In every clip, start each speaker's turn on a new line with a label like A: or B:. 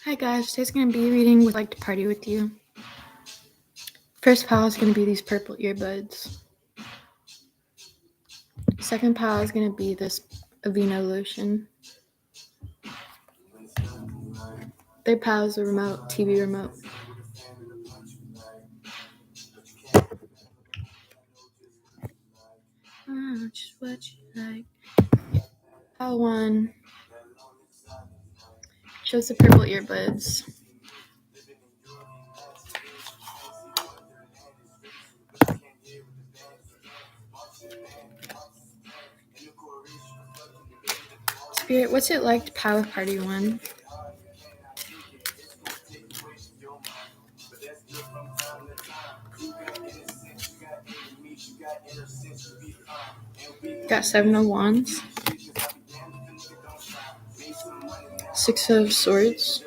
A: Hi guys, today's going to be reading Would Like to Party With You. First pile is going to be these purple earbuds. Second pile is going to be this Aveeno lotion. Third pile is a remote, TV remote. Just what you like. Pile 1 shows the purple earbuds. Spirit, what's it like to pile with Party 1? Got 7 of Wands. 6 of Swords.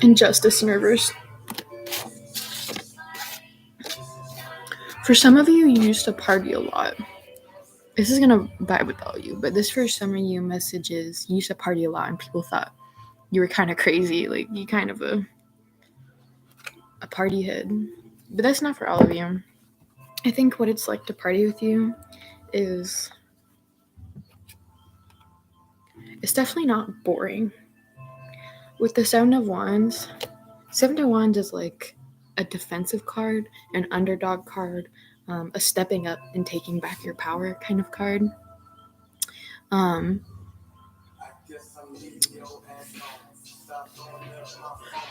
A: And Justice in reverse. For some of you, you used to party a lot. This is gonna vibe with all you, but this for some of you messages, you used to party a lot and people thought you were kind of crazy, like you kind of a party head. But that's not for all of you. I think what it's like to party with you is it's definitely not boring. With the 7 of Wands is like a defensive card, an underdog card, a stepping up and taking back your power kind of card.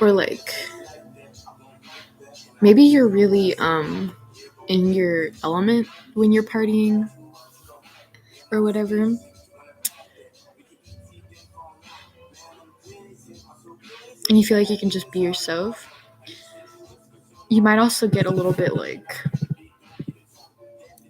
A: Or like maybe you're really in your element when you're partying or whatever. And you feel like you can just be yourself. You might also get a little bit like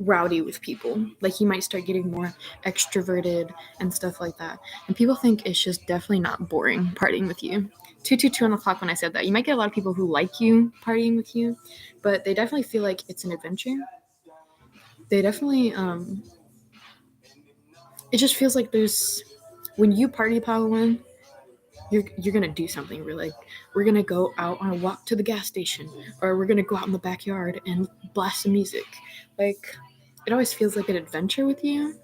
A: rowdy with people. Like you might start getting more extroverted and stuff like that. And people think it's just definitely not boring partying with you. 222 on the clock when I said that. You might get a lot of people who like you partying with you, but they definitely feel like it's an adventure. They definitely it just feels like there's when you party pile one, you're gonna do something. We're gonna go out on a walk to the gas station, or we're gonna go out in the backyard and blast some music. Like it always feels like an adventure with you.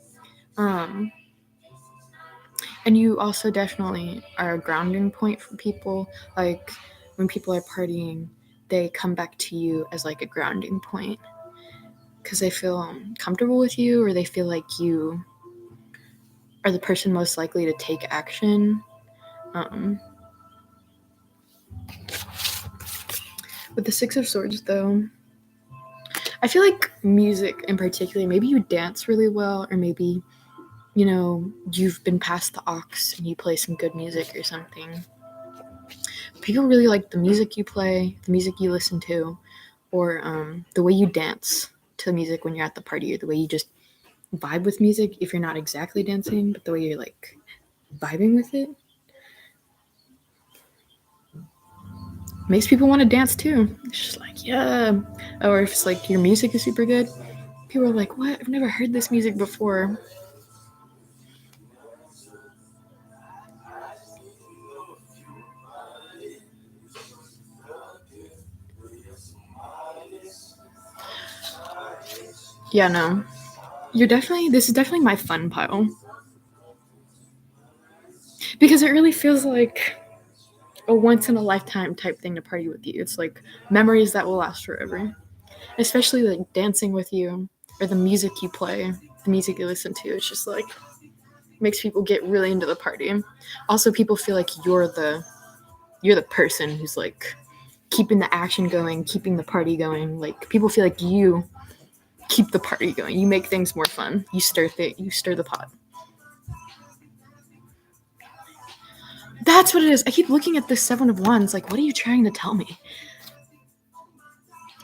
A: And you also definitely are a grounding point for people. Like when people are partying, they come back to you as like a grounding point because they feel comfortable with you, or they feel like you are the person most likely to take action. With the 6 of Swords, though, I feel like music in particular, maybe you dance really well, or maybe, you've been past the aux and you play some good music or something. People really like the music you play, the music you listen to, or the way you dance to music when you're at the party, or the way you just vibe with music if you're not exactly dancing, but the way you're like vibing with it. Makes people want to dance too. It's just like, yeah. Or if it's like your music is super good, people are like, what? I've never heard this music before. Yeah, no. This is definitely my fun pile. Because it really feels like a once in a lifetime type thing to party with you. It's like memories that will last forever. Especially like dancing with you, or the music you play, the music you listen to. It's just like makes people get really into the party. Also, people feel like you're the person who's like keeping the action going, keeping the party going. Like people feel like you keep the party going. You make things more fun. You stir the pot. That's what it is. I keep looking at this 7 of Wands. Like, what are you trying to tell me?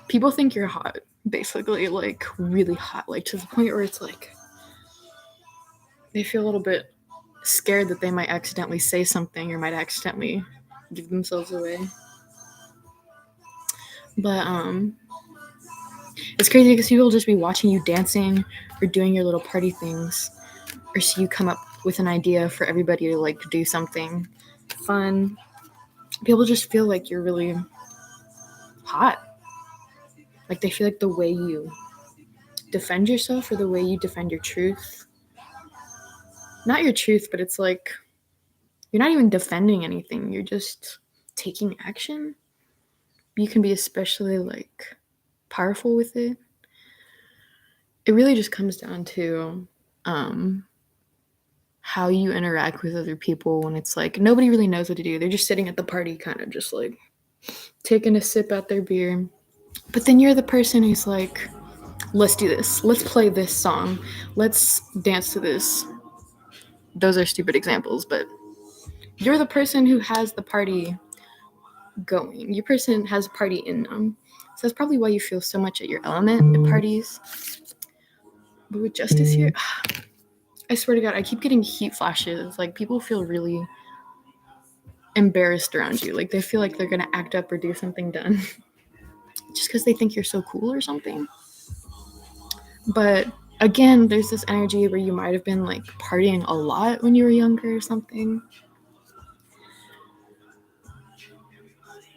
A: People think you're hot, basically, like really hot, like to the point where it's like they feel a little bit scared that they might accidentally say something or might accidentally give themselves away. But It's crazy because people will just be watching you dancing or doing your little party things, or see you come up with an idea for everybody to like do something fun. People just feel like you're really hot. Like they feel like the way you defend yourself or the way you defend your truth. Not your truth, but it's like you're not even defending anything. You're just taking action. You can be especially like powerful with it. It really just comes down to how you interact with other people when it's like nobody really knows what to do. They're just sitting at the party, kind of just like taking a sip at their beer. But then you're the person who's like, let's do this. Let's play this song. Let's dance to this. Those are stupid examples, but you're the person who has the party going. Your person has a party in them. So that's probably why you feel so much at your element at parties. But with Justice here, I swear to God, I keep getting heat flashes. Like people feel really embarrassed around you. Like they feel like they're gonna act up or do something dumb just because they think you're so cool or something. But again, there's this energy where you might have been like partying a lot when you were younger or something.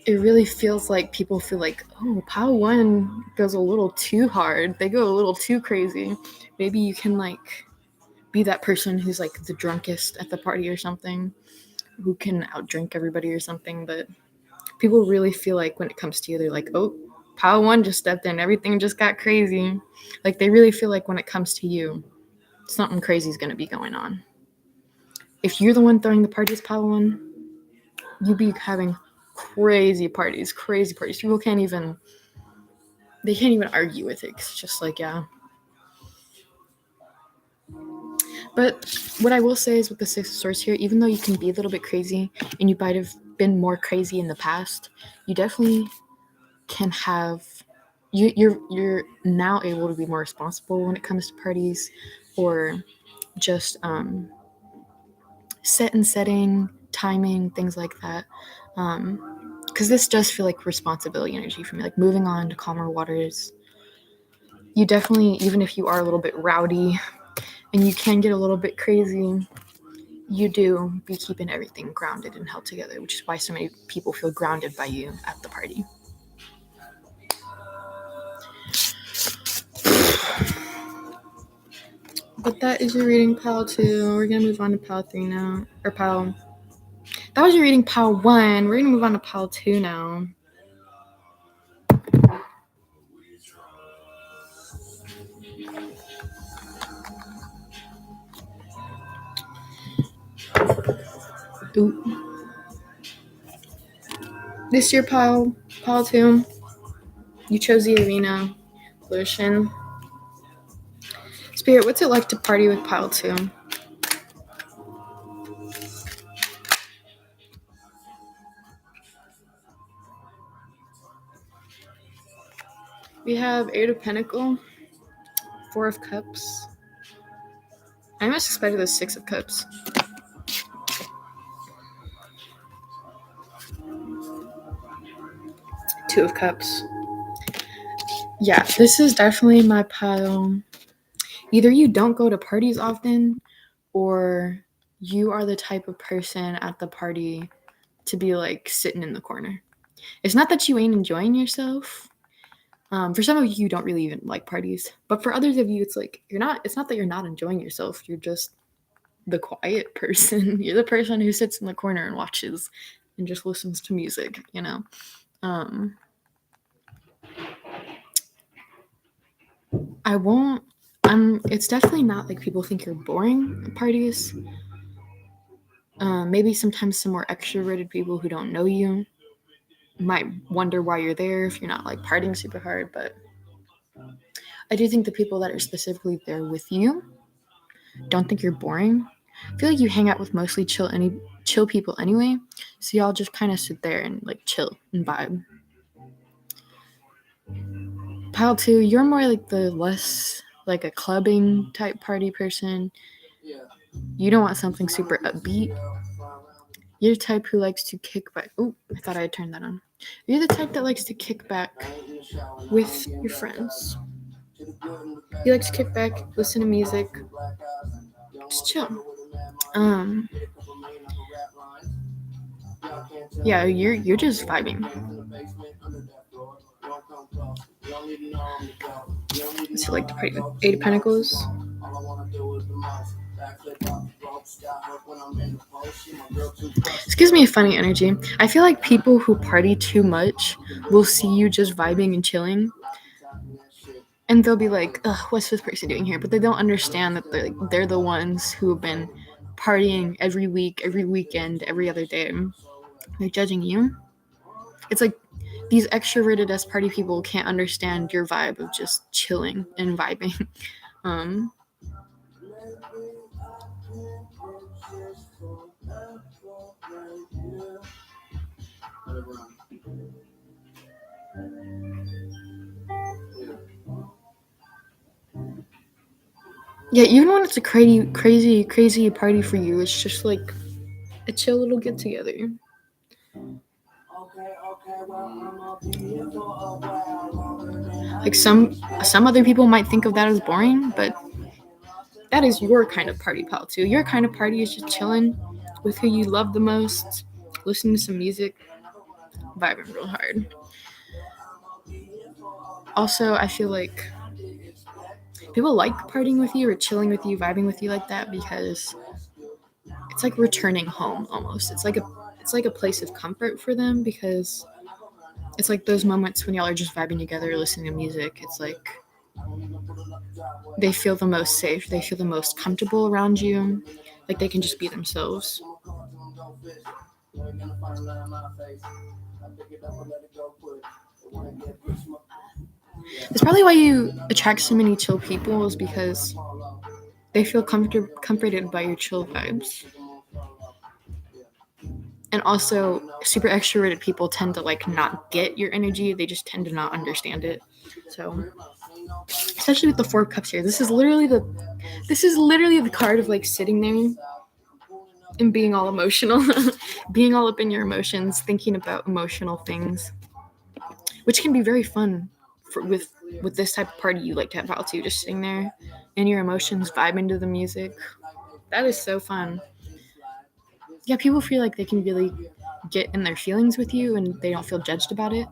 A: It really feels like people feel like, oh, Pile 1 goes a little too hard. They go a little too crazy. Maybe you can like be that person who's like the drunkest at the party or something, who can outdrink everybody or something. But people really feel like when it comes to you, they're like, oh, Pile 1 just stepped in. Everything just got crazy. Like they really feel like when it comes to you, something crazy is going to be going on. If you're the one throwing the parties, Pile 1, you be having crazy parties. People can't even argue with it. It's just like, yeah. But what I will say is with the Six of Swords here, even though you can be a little bit crazy and you might have been more crazy in the past, you definitely can have you're now able to be more responsible when it comes to parties, or just setting, timing, things like that. Because this does feel like responsibility energy for me, like moving on to calmer waters. You definitely, even if you are a little bit rowdy and you can get a little bit crazy, you do be keeping everything grounded and held together, which is why so many people feel grounded by you at the party. But that is your reading, Pile 2. We're going to move on to Pile 3 now. Or Pile... That was your reading, Pile 1. We're going to move on to Pile 2 now. Ooh. This year, Pile 2. You chose the aveeno lotion. Spirit, what's it like to party with Pile 2? We have 8 of Pentacles, 4 of Cups. I almost expected the 6 of Cups. 2 of Cups. Yeah, this is definitely my pile. Either you don't go to parties often, or you are the type of person at the party to be like sitting in the corner. It's not that you ain't enjoying yourself. For some of you, you don't really even like parties, but for others of you, it's like you're not. It's not that you're not enjoying yourself. You're just the quiet person. You're the person who sits in the corner and watches and just listens to music. You know. I won't. It's definitely not like people think you're boring at parties. Maybe sometimes some more extroverted people who don't know you might wonder why you're there if you're not like partying super hard. But I do think the people that are specifically there with you don't think you're boring. I feel like you hang out with mostly chill people anyway, so y'all just kind of sit there and like chill and vibe. Pile 2, you're more like the less like a clubbing type party person. You don't want something super upbeat. You're the type who likes to kick back. Oh, I thought I had turned that on. You're the type that likes to kick back with your friends. You like to kick back, listen to music, just chill. Yeah, you're just vibing. So like the pretty Eight of Pentacles. This gives me a funny energy. I feel like people who party too much will see you just vibing and chilling, and they'll be like, ugh, what's this person doing here? But they don't understand that they're the ones who have been partying every week, every weekend, every other day. They're judging you. It's like these extroverted as party people can't understand your vibe of just chilling and vibing. Yeah, even when it's a crazy party for you, it's just like a chill little get together. Like some other people might think of that as boring, but that is your kind of party, pal, too. Your kind of party is just chilling with who you love the most, listening to some music, vibing real hard. Also, I feel like people like partying with you or chilling with you, vibing with you like that because it's like returning home almost. It's like a place of comfort for them because it's like those moments when y'all are just vibing together, listening to music. It's like they feel the most safe. They feel the most comfortable around you. Like they can just be themselves. It's probably why you attract so many chill people is because they feel comforted by your chill vibes. And also, super extroverted people tend to like not get your energy. They just tend to not understand it. So, especially with the Four of Cups here, this is literally the card of like sitting there and being all emotional, being all up in your emotions, thinking about emotional things, which can be very fun with this type of party you like to have out too. Just sitting there in your emotions, vibing to the music. That is so fun. Yeah, people feel like they can really get in their feelings with you and they don't feel judged about it.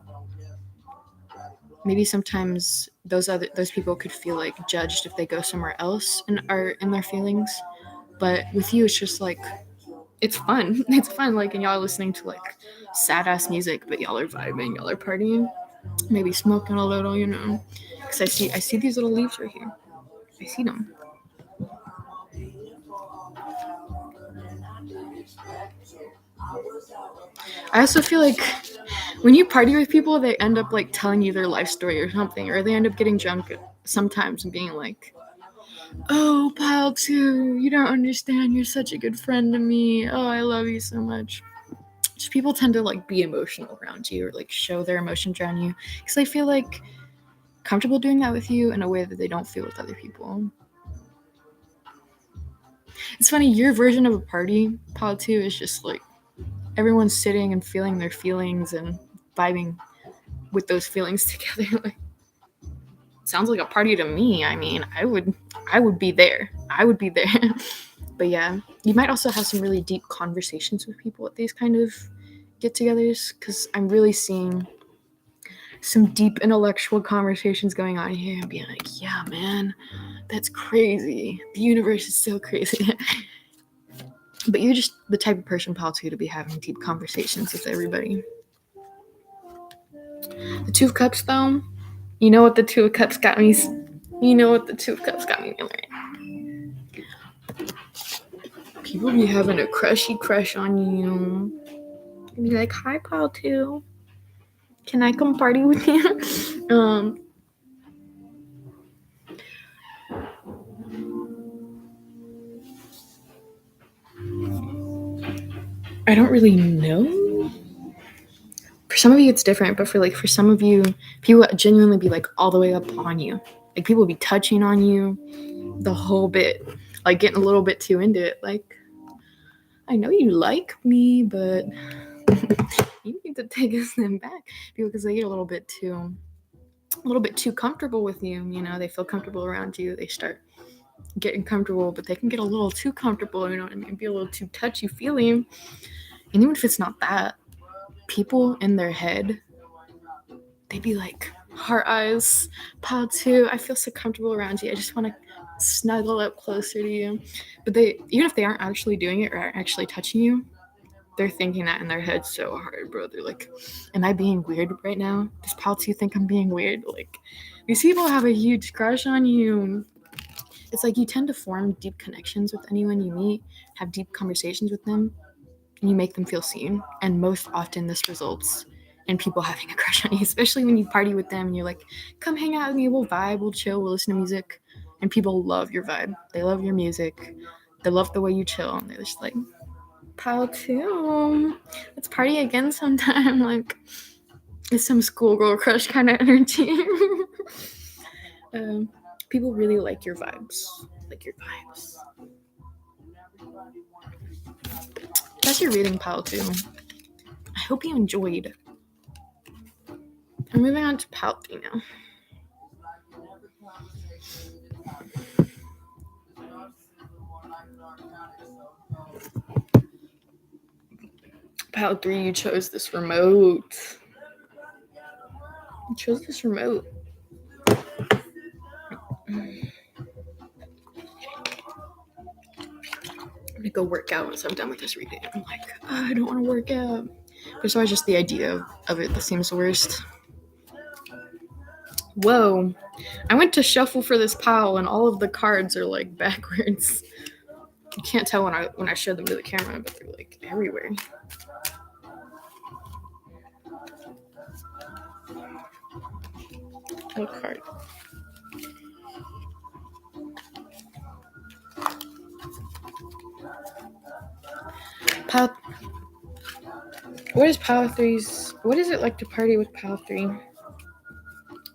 A: Maybe sometimes those people could feel like judged if they go somewhere else and are in their feelings. But with you, it's just like it's fun. It's fun. Like, and y'all are listening to like sad ass music, but y'all are vibing, y'all are partying, maybe smoking a little, Because I see these little leaves right here. I see them. I also feel like when you party with people, they end up like telling you their life story or something, or they end up getting drunk sometimes and being like, "Oh, pal, too, you don't understand. You're such a good friend to me. Oh, I love you so much." Just people tend to like be emotional around you or like show their emotions around you because they feel like comfortable doing that with you in a way that they don't feel with other people. It's funny, your version of a party, pal, too, is just like everyone's sitting and feeling their feelings and vibing with those feelings together. Like, sounds like a party to me. I mean, I would be there. I would be there. But yeah, you might also have some really deep conversations with people at these kind of get-togethers because I'm really seeing some deep intellectual conversations going on here and being like, yeah, man, that's crazy. The universe is so crazy. But you're just the type of person, Paul, too, to be having deep conversations with everybody. The Two of Cups, though, you know what the Two of Cups got me? You know what the Two of Cups got me feeling? People be having a crushy crush on you. Be like, hi, Paul, too. Can I come party with you? I don't really know. For some of you, it's different, but for some of you, people genuinely be like all the way up on you. Like people be touching on you the whole bit, like getting a little bit too into it. Like, I know you like me, but you need to take a step back because they get a little bit too a little bit too comfortable with you. You know, they feel comfortable around you. They start getting comfortable, but they can get a little too comfortable, you know what I mean? Be a little too touchy-feely. And even if it's not that, people in their head, they be like, heart eyes, pal 2, I feel so comfortable around you. I just want to snuggle up closer to you. But they, even if they aren't actually doing it or aren't actually touching you, they're thinking that in their head so hard, bro. They're like, am I being weird right now? Does pal 2 think I'm being weird? Like, these people have a huge crush on you. It's like you tend to form deep connections with anyone you meet, have deep conversations with them, and you make them feel seen. And most often this results in people having a crush on you, especially when you party with them and you're like, come hang out with me, we'll vibe, we'll chill, we'll listen to music. And people love your vibe. They love your music. They love the way you chill. And they're just like, pal 2, let's party again sometime. Like, it's some schoolgirl crush kind of energy. People really like your vibes. Like your vibes. That's your reading, pal 2. I hope you enjoyed. I'm moving on to pal 3 now. Pal 3, you chose this remote. You chose this remote. I'm gonna go work out once I'm done with this reading. I'm like, I don't want to work out. There's always just the idea of it that seems the worst. Whoa. I went to shuffle for this pile and all of the cards are like backwards. You can't tell when I show them to the camera, but they're like everywhere. What card? Pal. What is Pal 3's? What is it like to party with Pal 3?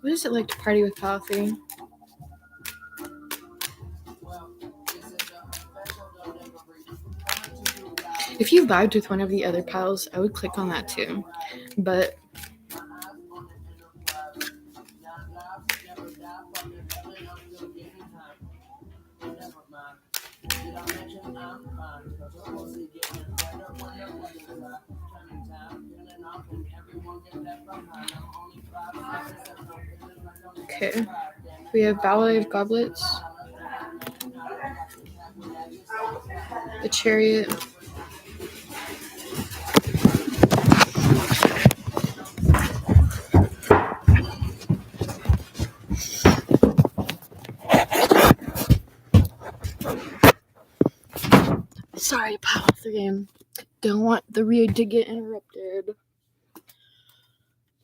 A: What is it like to party with Pal 3? If you vibed with one of the other pals, I would click on that too. But okay, we have Ballet of Goblets, the Chariot, sorry, Pal 3. Don't want the read to get interrupted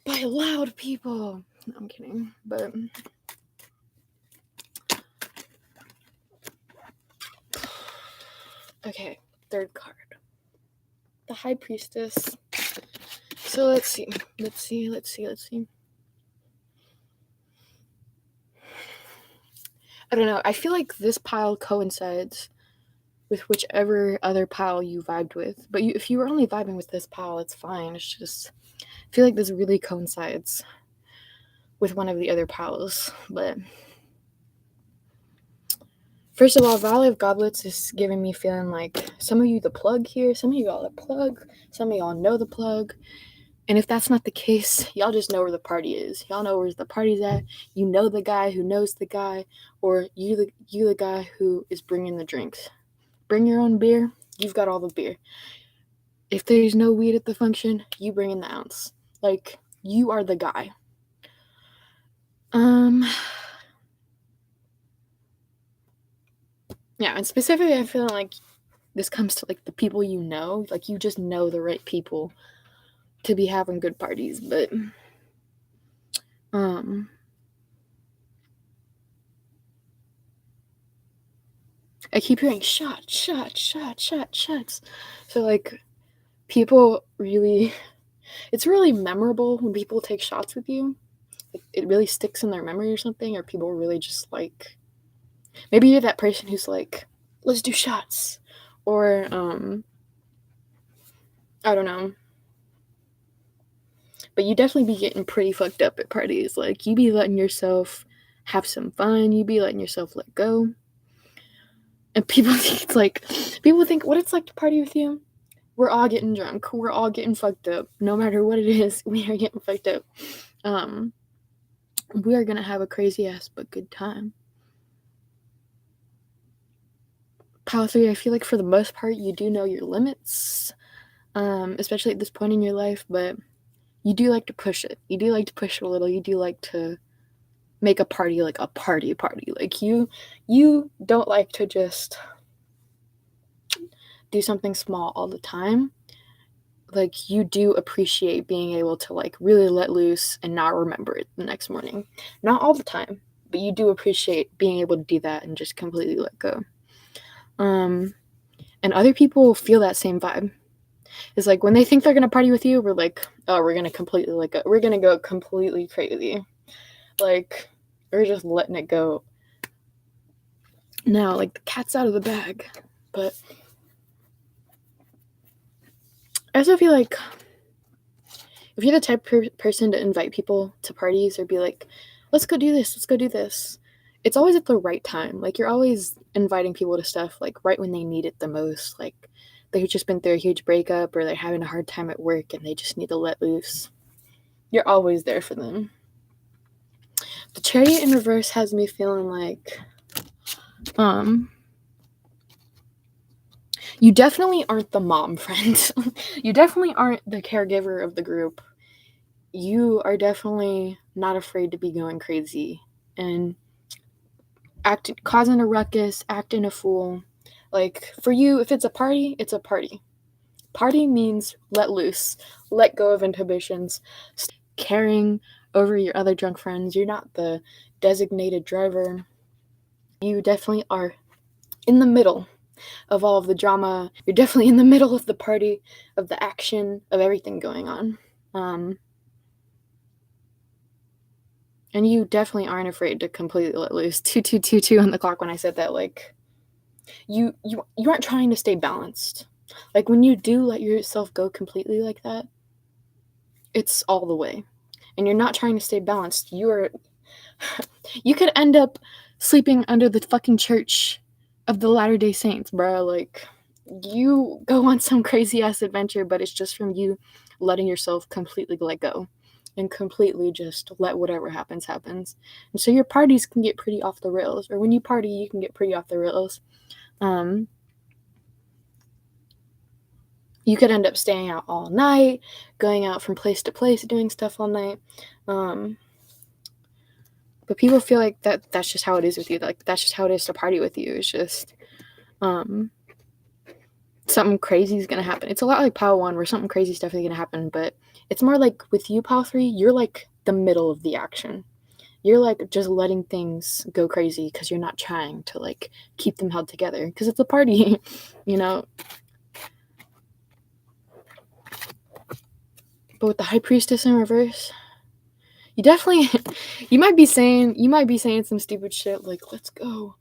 A: by loud people. No, I'm kidding, but okay, third card. The High Priestess. So let's see. I don't know. I feel like this pile coincides with whichever other pile you vibed with. But if you were only vibing with this pile, it's fine. It's just, I feel like this really coincides with one of the other piles. But first of all, Valley of Goblets is giving me feeling like some of you the plug here, some of y'all the plug, some of y'all know the plug. And if that's not the case, y'all just know where the party is. Y'all know where the party's at. You know the guy who knows the guy, or you the guy who is bringing the drinks. Bring your own beer. You've got all the beer. If there's no weed at the function, you bring in the ounce. Like, you are the guy. Yeah, and specifically, I feel like this comes to like the people you know. Like, you just know the right people to be having good parties. But I keep hearing shots. So like, people really, it's really memorable when people take shots with you. Like, it really sticks in their memory or something, or people really just like, maybe you're that person who's like, let's do shots, or I don't know. But you definitely be getting pretty fucked up at parties. Like, you be letting yourself have some fun. You be letting yourself let go. And people think what it's like to party with you. We're all getting drunk. We're all getting fucked up. No matter what it is, we are getting fucked up. We are gonna have a crazy ass but good time. Power 3, I feel like for the most part, you do know your limits, especially at this point in your life, but you do like to push it. You do like to push it a little. You do like to make a party like a party. Like, you don't like to just do something small all the time. Like, you do appreciate being able to, like, really let loose and not remember it the next morning. Not all the time, but you do appreciate being able to do that and just completely let go. And other people feel that same vibe. It's like, when they think they're gonna party with you, we're like, oh, we're gonna completely let go. We're gonna go completely crazy. Like, we're just letting it go. Now, like, the cat's out of the bag. But I also feel like if you're the type of person to invite people to parties or be like, let's go do this, it's always at the right time. Like, you're always inviting people to stuff, like, right when they need it the most. Like, they've just been through a huge breakup, or they're having a hard time at work and they just need to let loose. You're always there for them. The chariot in reverse has me feeling like, you definitely aren't the mom friend. You definitely aren't the caregiver of the group. You are definitely not afraid to be going crazy and causing a ruckus, acting a fool. Like, for you, if it's a party, it's a party. Party means let loose, let go of inhibitions, caring over your other drunk friends. You're not the designated driver. You definitely are in the middle of all of the drama. You're definitely in the middle of the party, of the action, of everything going on. And you definitely aren't afraid to completely let loose. 2222 on the clock when I said that. Like, you aren't trying to stay balanced. Like, when you do let yourself go completely like that, it's all the way. And you're not trying to stay balanced. You could end up sleeping under the fucking church of the Latter-day Saints, bro. Like, you go on some crazy ass adventure, but it's just from you letting yourself completely let go and completely just let whatever happens. And so your parties can get pretty off the rails, or when you party, you can get pretty off the rails. You could end up staying out all night, going out from place to place, doing stuff all night. But people feel like that's just how it is with you. Like, that's just how it is to party with you. It's just something crazy is going to happen. It's a lot like Power 1, where something crazy stuff is going to happen, but it's more like with you, Power 3, you're like the middle of the action. You're like just letting things go crazy because you're not trying to, like, keep them held together because it's a party, you know? But with the High Priestess in reverse, you definitely, you might be saying some stupid shit like, let's go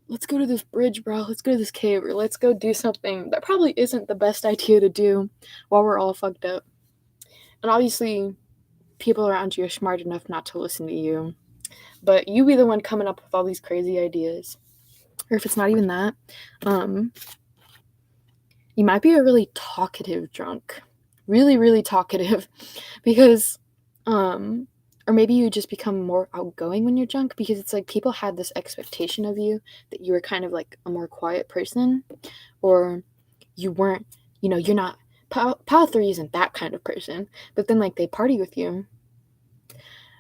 A: to this bridge, bro. Let's go to this cave, or let's go do something that probably isn't the best idea to do while we're all fucked up. And obviously, people around you are smart enough not to listen to you. But you be the one coming up with all these crazy ideas. Or if it's not even that, you might be a really talkative drunk. Really, really talkative. Because, or maybe you just become more outgoing when you're drunk, because it's like people had this expectation of you that you were kind of like a more quiet person, or you weren't, you're not, Power 3 isn't that kind of person, but then, like, they party with you,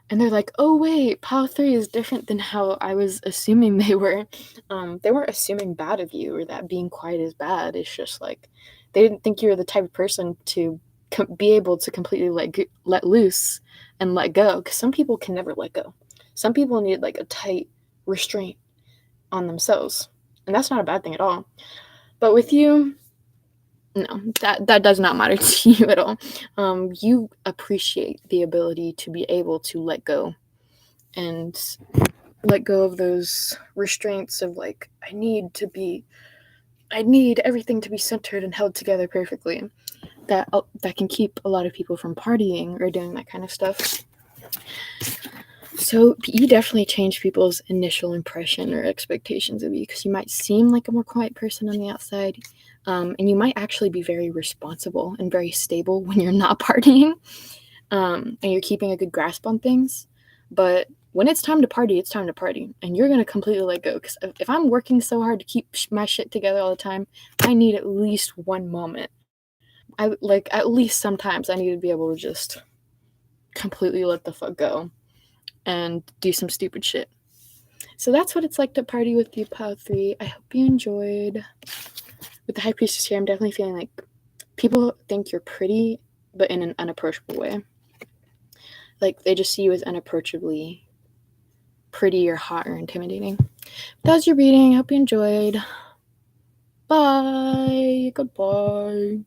A: and they're like, oh wait, Power 3 is different than how I was assuming they were. They weren't assuming bad of you, or that being quiet is bad. It's just like, they didn't think you were the type of person to be able to completely let loose and let go, because some people can never let go. Some people need, like, a tight restraint on themselves, and that's not a bad thing at all. But with you, no, that does not matter to you at all. You appreciate the ability to be able to let go, and let go of those restraints of, like, I need everything to be centered and held together perfectly. that can keep a lot of people from partying or doing that kind of stuff. So you definitely change people's initial impression or expectations of you, because you might seem like a more quiet person on the outside, and you might actually be very responsible and very stable when you're not partying, and you're keeping a good grasp on things. But when it's time to party, it's time to party, and you're going to completely let go. Because if I'm working so hard to keep my shit together all the time, I need at least one moment. At least sometimes I need to be able to just completely let the fuck go and do some stupid shit. So that's what it's like to party with you, Pal 3. I hope you enjoyed. With the High Priestess here, I'm definitely feeling like people think you're pretty, but in an unapproachable way. Like, they just see you as unapproachably pretty or hot or intimidating. That was your reading. I hope you enjoyed. Bye. Goodbye.